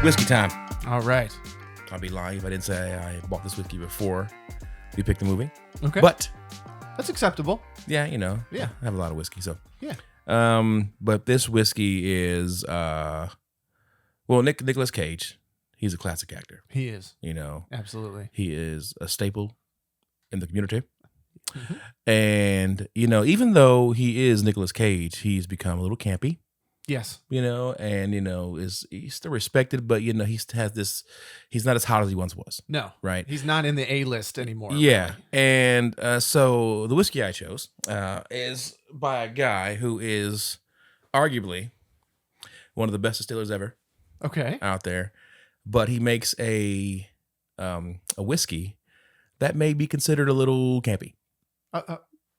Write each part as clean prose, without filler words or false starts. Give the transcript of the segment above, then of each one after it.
Whiskey time. All right. I'll be lying if I didn't say I bought this whiskey before we picked the movie. Okay. But that's acceptable. yeah, you know. Yeah. I have a lot of whiskey, so. Yeah. But this whiskey is Nicolas Cage. He's a classic actor. He is. You know. Absolutely. He is a staple in the community. Mm-hmm. And, you know, even though he is Nicolas Cage, he's become a little campy. Yes. You know, and, you know, he's still respected, but, you know, he's not as hot as he once was. No. Right? He's not in the A-list anymore. Yeah. Really. And so the whiskey I chose is by a guy who is arguably one of the best distillers ever. Okay. Out there. But he makes a whiskey that may be considered a little campy.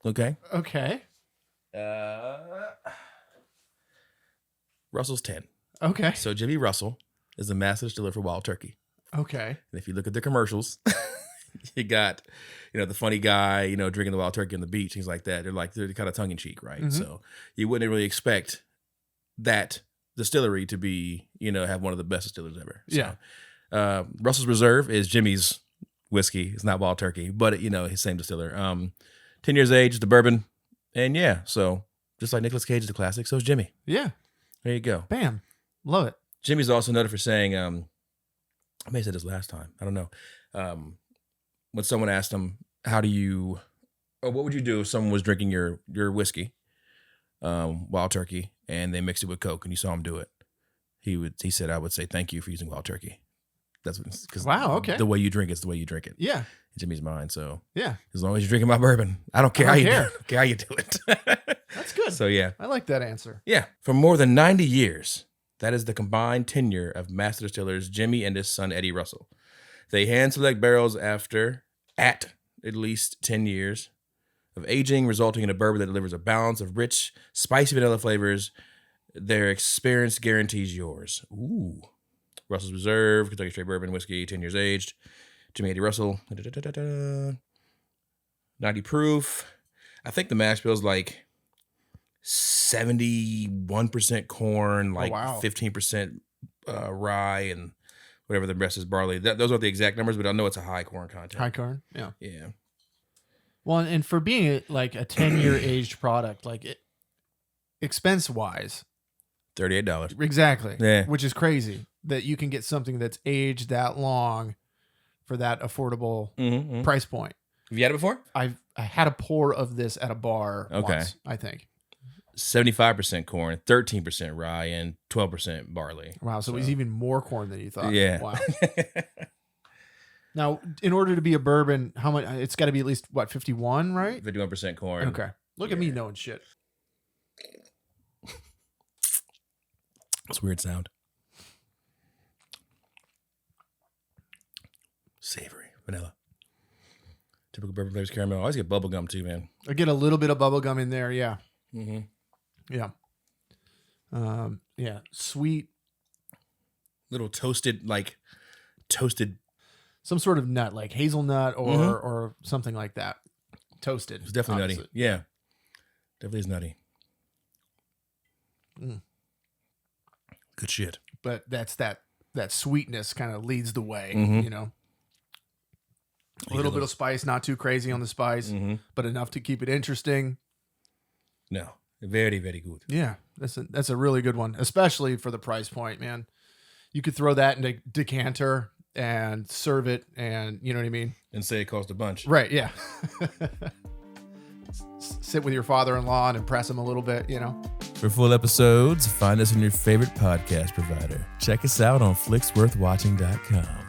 Okay. Okay. Russell's 10. Okay. So Jimmy Russell is the master distiller for Wild Turkey. Okay. And if you look at the commercials, you got, you know, the funny guy, you know, drinking the Wild Turkey on the beach, things like that. They're kind of tongue in cheek, right? Mm-hmm. So you wouldn't really expect that distillery to be, you know, have one of the best distillers ever. So, yeah. Russell's Reserve is Jimmy's whiskey. It's not Wild Turkey, but you know, his same distiller. 10 years age, the bourbon, and yeah, so just like Nicolas Cage is a classic, so is Jimmy. Yeah. There you go. Bam. Love it. Jimmy's also noted for saying, I may have said this last time, I don't know. When someone asked him, what would you do if someone was drinking your whiskey, Wild Turkey, and they mixed it with Coke and you saw him do it? He said, I would say thank you for using Wild Turkey. That's what, because okay. The way you drink it's the way you drink it. Yeah. In Jimmy's mind. So yeah, as long as you're drinking my bourbon, I don't care how you do it. That's good. So yeah, I like that answer. Yeah, for more than 90 years, that is the combined tenure of master distillers Jimmy and his son Eddie Russell. They hand select barrels at least 10 years of aging, resulting in a bourbon that delivers a balance of rich, spicy vanilla flavors. Their experience guarantees yours. Ooh. Russell's Reserve, Kentucky Straight Bourbon Whiskey, 10 years aged. Jimmy Eddie Russell, 90 proof. I think the mash bill is like 71% corn, like 15% rye, and whatever the rest is barley. Those aren't the exact numbers, but I know it's a high corn content. High corn, yeah. Yeah. Well, and for being like a 10-year aged product, like expense-wise, $38. Exactly. Yeah. Which is crazy that you can get something that's aged that long for that affordable price point. Have you had it before? I had a pour of this at a bar once, I think. 75% corn, 13% rye, and 12% barley. Wow, so it was even more corn than you thought. Yeah. Wow. Now, in order to be a bourbon, how much? It's got to be at least, 51, right? 51% corn. Okay. Look at me knowing shit. That's a weird sound. Savory. Vanilla. Typical bourbon flavors, caramel. I always get bubble gum too, man. I get a little bit of bubble gum in there, yeah. Mm-hmm. Yeah. Yeah. Sweet. Little toasted. Some sort of nut, like hazelnut or something like that. Toasted. It's definitely nutty. Yeah. Definitely is nutty. Mm. Good shit. But that's that sweetness kind of leads the way, you know. A little bit of spice, not too crazy on the spice, but enough to keep it interesting. No, very, very good. Yeah, that's a really good one, especially for the price point, man. You could throw that in a decanter and serve it, and you know what I mean? And say it cost a bunch. Right, yeah. Sit with your father-in-law and impress him a little bit, you know? For full episodes, find us on your favorite podcast provider. Check us out on flicksworthwatching.com.